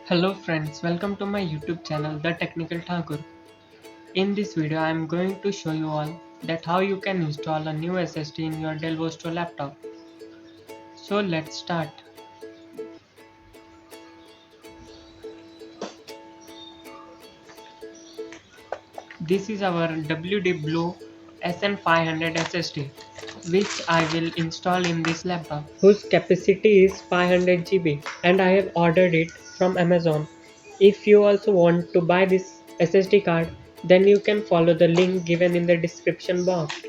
Hello friends, welcome to my YouTube channel The Technical Thakur. In this video I am going to show you all that how you can install a new SSD in your Dell Vostro laptop. So let's start. This is our WD Blue SN500 SSD which I will install in this laptop whose capacity is 500 GB and I have ordered it from Amazon. If you also want to buy this SSD card, then you can follow the link given in the description box.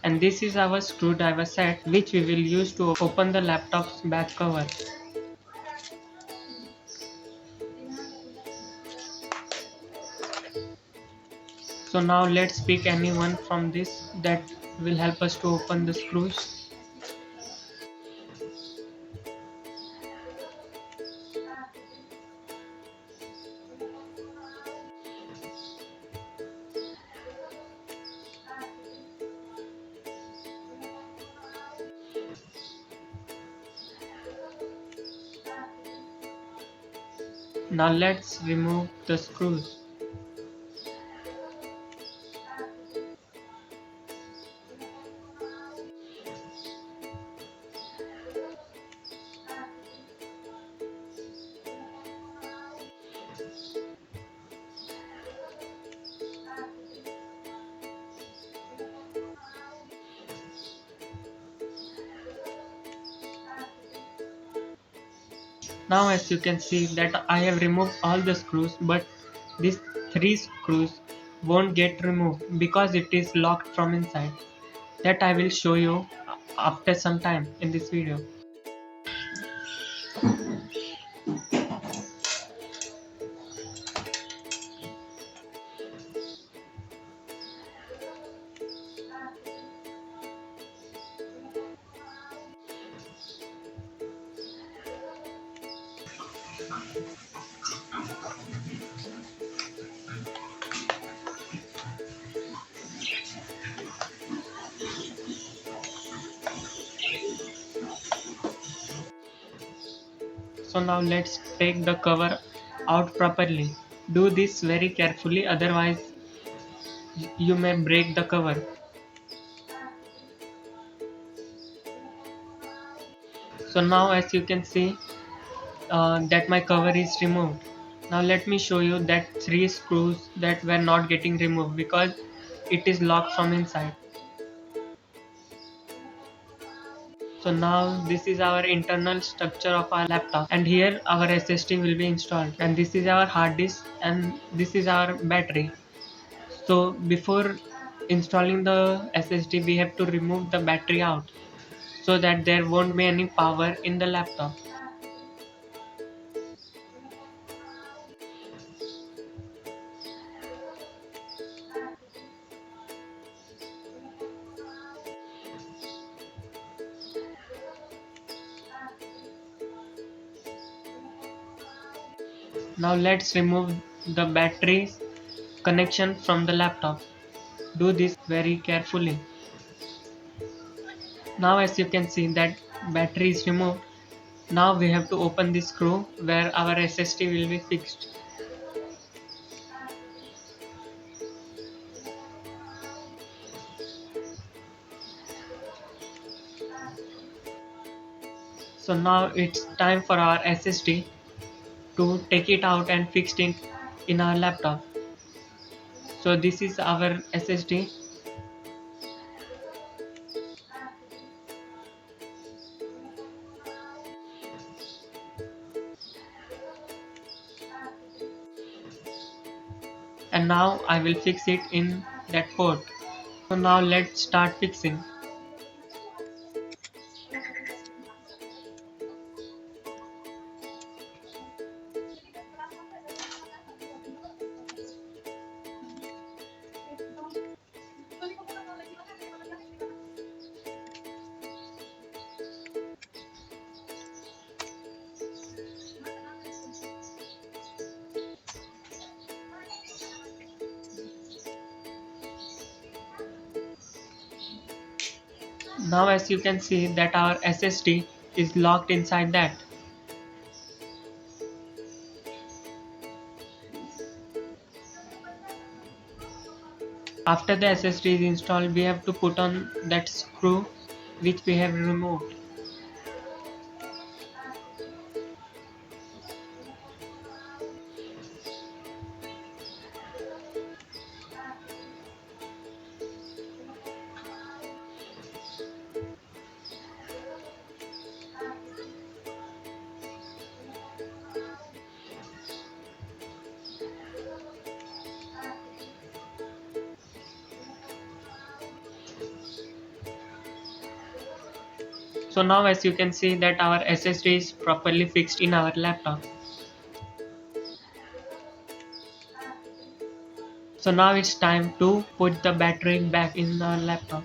And this is our screwdriver set which we will use to open the laptop's back cover. So now let's pick any one from this that will help us to open the screws. Now let's remove the screws. Now as you can see that I have removed all the screws, but these three screws won't get removed because it is locked from inside. That I will show you after some time in this video. So now let's take the cover out properly. Do this very carefully, otherwise you may break the cover. So now as you can see that my cover is removed. Now let me show you that three screws that were not getting removed because it is locked from inside. So now this is our internal structure of our laptop, and here our SSD will be installed, and this is our hard disk and this is our battery. So before installing the SSD we have to remove the battery out so that there won't be any power in the laptop. Now let's remove the battery connection from the laptop. Do this very carefully. Now as you can see that battery is removed. Now we have to open this screw where our SSD will be fixed. So now it's time for our SSD to take it out and fix it in our laptop. So this is our SSD. And now I will fix it in that port. So now let's start fixing. Now as you can see that our SSD is locked inside that. After the SSD is installed, we have to put on that screw which we have removed. So now as you can see that our SSD is properly fixed in our laptop. So now it's time to put the battery back in our laptop.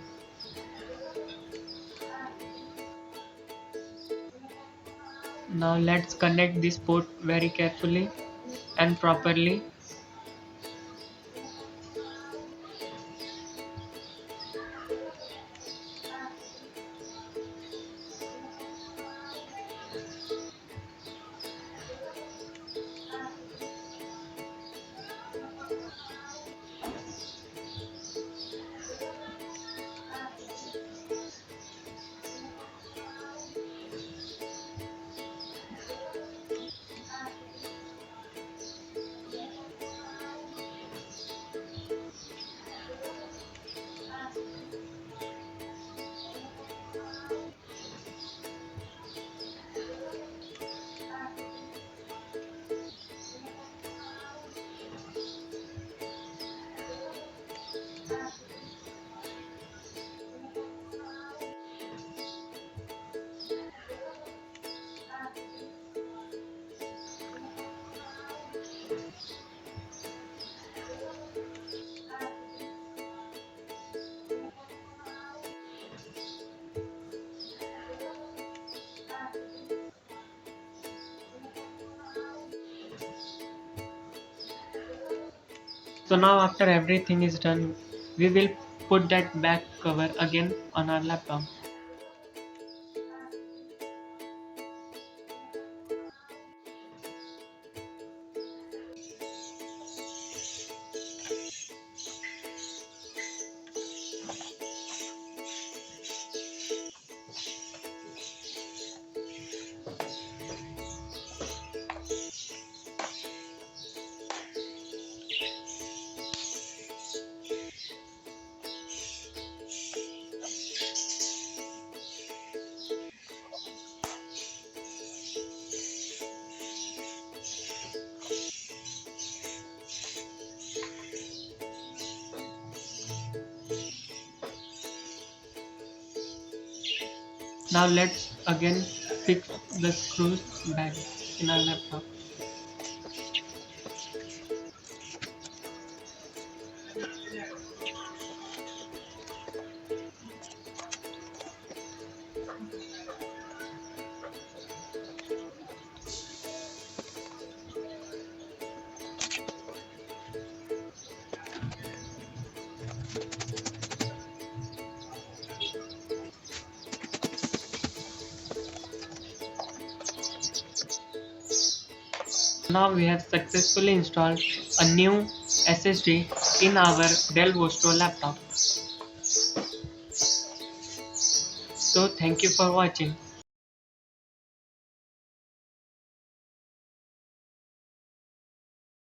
Now let's connect this port very carefully and properly. So now after everything is done, we will put that back cover again on our laptop. Now let's again fix the screws back in our laptop. Now we have successfully installed a new SSD in our Dell Vostro laptop. So thank you for watching.